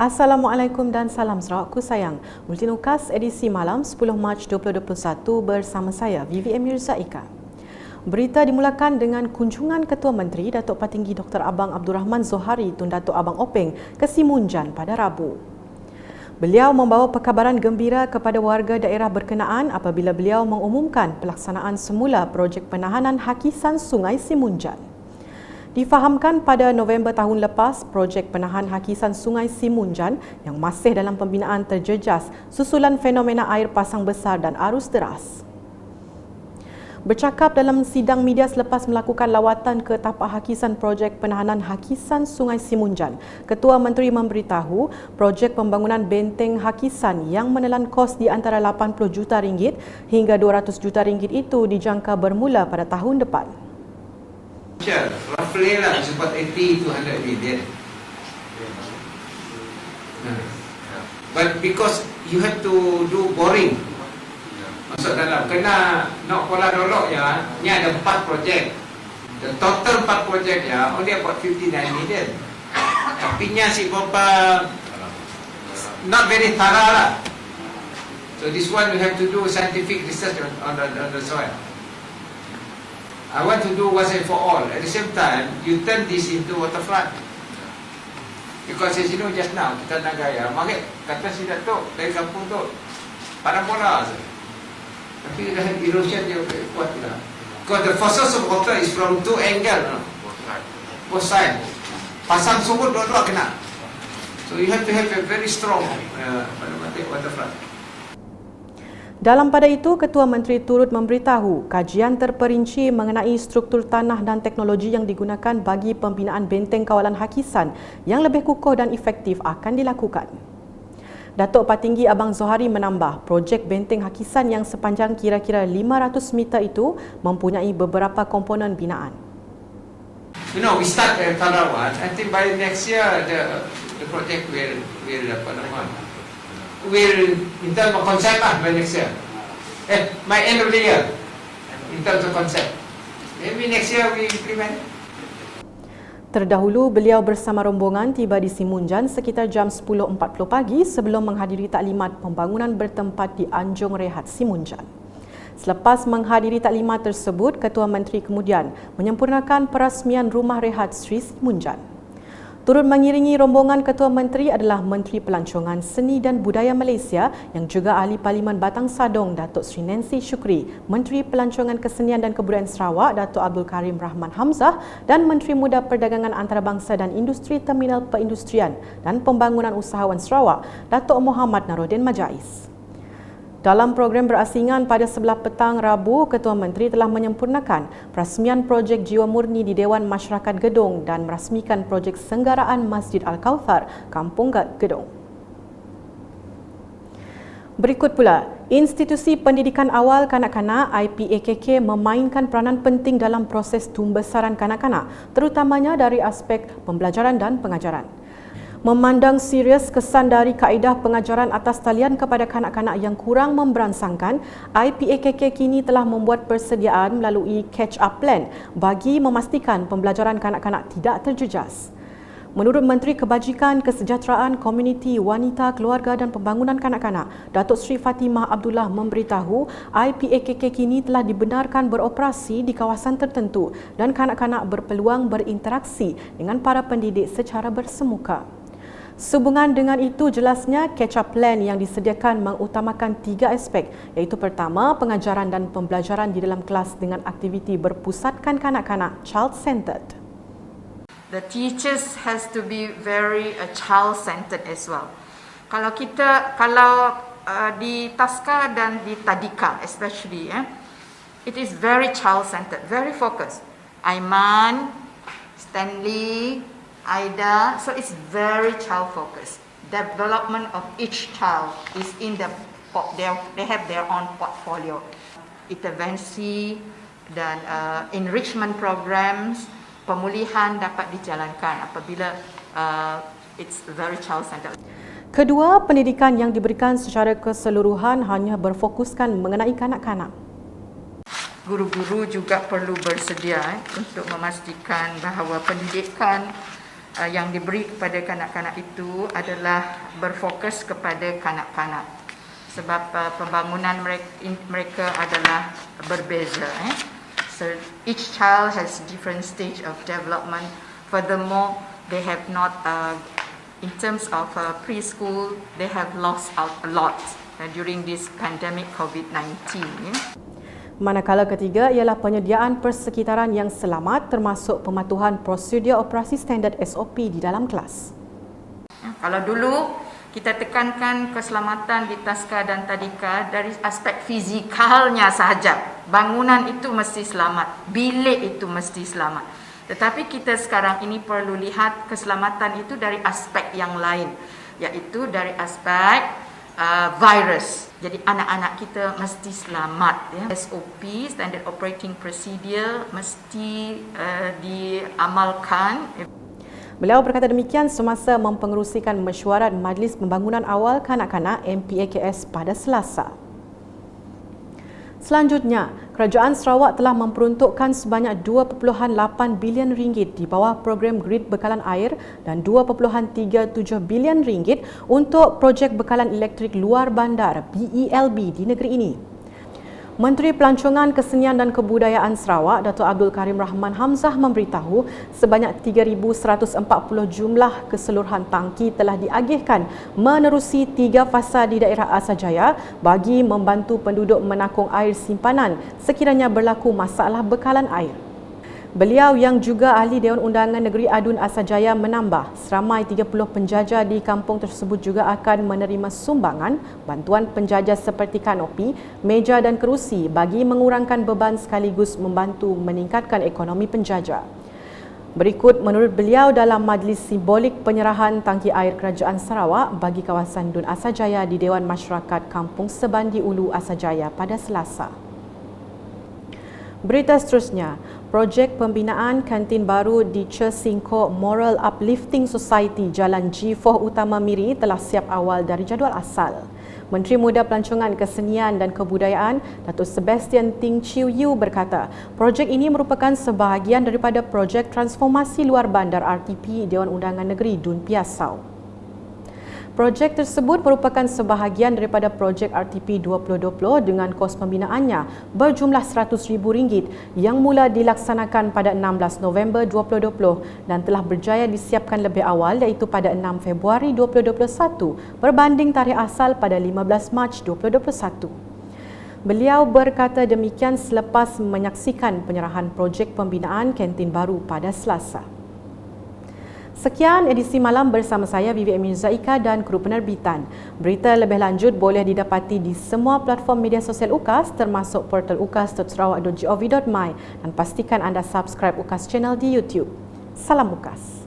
Assalamualaikum dan salam Sarawakku sayang. Bulletin UKAS edisi malam 10 Mac 2021 bersama saya Vivi Mirza Ika. Berita dimulakan dengan kunjungan Ketua Menteri Datuk Patinggi Dr. Abang Abdul Rahman Zohari Tun Datuk Abang Openg ke Simunjan pada Rabu. Beliau membawa perkabaran gembira kepada warga daerah berkenaan apabila beliau mengumumkan pelaksanaan semula projek penahanan hakisan Sungai Simunjan. Difahamkan pada November tahun lepas, projek penahan hakisan Sungai Simunjan yang masih dalam pembinaan terjejas susulan fenomena air pasang besar dan arus deras. Bercakap dalam sidang media selepas melakukan lawatan ke tapak hakisan projek penahanan hakisan Sungai Simunjan, Ketua Menteri memberitahu projek pembangunan benteng hakisan yang menelan kos di antara 80 juta ringgit hingga 200 juta ringgit itu dijangka bermula pada tahun depan. Roughly lah, about 80 to 100 million. But because you have to do boring, masuk dalam, kena nak pola dolok ya, ni ada 4 projek. The total 4 projek ya, only about 59 million. Tapi nya si berapa, not very thorough lah. So this one we have to do scientific research on the soil. I want to do once and for all. At the same time, you turn this into waterfront. Because as you know just now, kita nak gaya, makanya kata si Datuk dari kampung tu, padang bola saja. Tapi erosion dia kuat lah. Because the forces of water is from 2 angles, no? Both sides. Pasang sumur dua-dua kena. So you have to have a very strong waterfront. Dalam pada itu, Ketua Menteri turut memberitahu kajian terperinci mengenai struktur tanah dan teknologi yang digunakan bagi pembinaan benteng kawalan hakisan yang lebih kukuh dan efektif akan dilakukan. Datuk Patinggi Abang Zohari menambah, projek benteng hakisan yang sepanjang kira-kira 500 meter itu mempunyai beberapa komponen binaan. You know, we start at Tarawan. I think by next year the project will in terms of concept by next year. By end of the year, in terms of concept. Maybe next year we implement. Terdahulu, beliau bersama rombongan tiba di Simunjan sekitar jam 10.40 pagi sebelum menghadiri taklimat pembangunan bertempat di Anjung Rehat Simunjan. Selepas menghadiri taklimat tersebut, Ketua Menteri kemudian menyempurnakan perasmian Rumah Rehat Sri Simunjan. Turut mengiringi rombongan Ketua Menteri adalah Menteri Pelancongan Seni dan Budaya Malaysia yang juga Ahli Parlimen Batang Sadong Datuk Sri Nancy Shukri, Menteri Pelancongan Kesenian dan Kebudayaan Sarawak Datuk Abdul Karim Rahman Hamzah dan Menteri Muda Perdagangan Antarabangsa dan Industri Terminal Perindustrian dan Pembangunan Usahawan Sarawak Datuk Muhammad Naruddin Majais. Dalam program berasingan pada sebelah petang Rabu, Ketua Menteri telah menyempurnakan perasmian projek Jiwa Murni di Dewan Masyarakat Gedong dan merasmikan projek Senggaraan Masjid Al-Kauthar, Kampung Gedong. Berikut pula, Institusi Pendidikan Awal Kanak-Kanak IPAKK memainkan peranan penting dalam proses tumbesaran kanak-kanak, terutamanya dari aspek pembelajaran dan pengajaran. Memandang serius kesan dari kaedah pengajaran atas talian kepada kanak-kanak yang kurang memberansangkan, IPAKK kini telah membuat persediaan melalui catch-up plan bagi memastikan pembelajaran kanak-kanak tidak terjejas. Menurut Menteri Kebajikan, Kesejahteraan Komuniti, Wanita, Keluarga dan Pembangunan Kanak-Kanak, Datuk Sri Fatimah Abdullah memberitahu IPAKK kini telah dibenarkan beroperasi di kawasan tertentu dan kanak-kanak berpeluang berinteraksi dengan para pendidik secara bersemuka. Sehubungan dengan itu, jelasnya catch-up plan yang disediakan mengutamakan 3 aspek, iaitu pertama, pengajaran dan pembelajaran di dalam kelas dengan aktiviti berpusatkan kanak-kanak, child-centered. The teachers has to be very child-centered as well. Kalau di Taska dan di Tadika especially, it is very child-centered, very focused. Aiman, Stanley, Aida, so it's very child-focused. Development of each child is in they have their own portfolio. Intervensi dan enrichment programs, pemulihan dapat dijalankan apabila it's very child-centered. Kedua, pendidikan yang diberikan secara keseluruhan hanya berfokuskan mengenai kanak-kanak. Guru-guru juga perlu bersedia untuk memastikan bahawa pendidikan yang diberi kepada kanak-kanak itu adalah berfokus kepada kanak-kanak. Sebab pembangunan mereka adalah berbeza. So each child has different stage of development. Furthermore, they have not, in terms of preschool, they have lost out a lot during this pandemic COVID-19. Manakala ketiga ialah penyediaan persekitaran yang selamat termasuk pematuhan prosedur operasi standard SOP di dalam kelas. Kalau dulu kita tekankan keselamatan di Taska dan Tadika dari aspek fizikalnya sahaja. Bangunan itu mesti selamat, bilik itu mesti selamat. Tetapi kita sekarang ini perlu lihat keselamatan itu dari aspek yang lain, iaitu dari aspek virus. Jadi anak-anak kita mesti selamat. SOP, Standard Operating Procedure, mesti diamalkan. Beliau berkata demikian semasa mempengerusikan mesyuarat Majlis Pembangunan Awal Kanak-Kanak MPAKS pada Selasa. Selanjutnya, Kerajaan Sarawak telah memperuntukkan sebanyak 2.8 bilion ringgit di bawah program Grid Bekalan Air dan 2.37 bilion ringgit untuk projek bekalan elektrik luar bandar BELB di negeri ini. Menteri Pelancongan Kesenian dan Kebudayaan Sarawak, Dato' Abdul Karim Rahman Hamzah memberitahu sebanyak 3,140 jumlah keseluruhan tangki telah diagihkan menerusi 3 fasa di daerah Asajaya bagi membantu penduduk menakung air simpanan sekiranya berlaku masalah bekalan air. Beliau yang juga ahli Dewan Undangan Negeri Adun Asajaya menambah seramai 30 penjajah di kampung tersebut juga akan menerima sumbangan bantuan penjajah seperti kanopi, meja dan kerusi bagi mengurangkan beban sekaligus membantu meningkatkan ekonomi penjajah. Berikut menurut beliau dalam majlis simbolik penyerahan tangki air Kerajaan Sarawak bagi kawasan Dun Asajaya di Dewan Masyarakat Kampung Sebandi Ulu Asajaya pada Selasa. Berita seterusnya, projek pembinaan kantin baru di Cesingko Moral Uplifting Society Jalan G4 Utama Miri telah siap awal dari jadual asal. Menteri Muda Pelancongan Kesenian dan Kebudayaan, Datuk Sebastian Ting Chiu Yu berkata, projek ini merupakan sebahagian daripada projek transformasi luar bandar RTP Dewan Undangan Negeri Dun Piasau. Projek tersebut merupakan sebahagian daripada projek RTP 2020 dengan kos pembinaannya berjumlah RM100,000 yang mula dilaksanakan pada 16 November 2020 dan telah berjaya disiapkan lebih awal iaitu pada 6 Februari 2021 berbanding tarikh asal pada 15 Mac 2021. Beliau berkata demikian selepas menyaksikan penyerahan projek pembinaan kantin baru pada Selasa. Sekian edisi malam bersama saya Vivi Amin Zaika dan kru penerbitan. Berita lebih lanjut boleh didapati di semua platform media sosial UKAS termasuk portal ukas.sarawak.gov.my dan pastikan anda subscribe UKAS Channel di YouTube. Salam UKAS.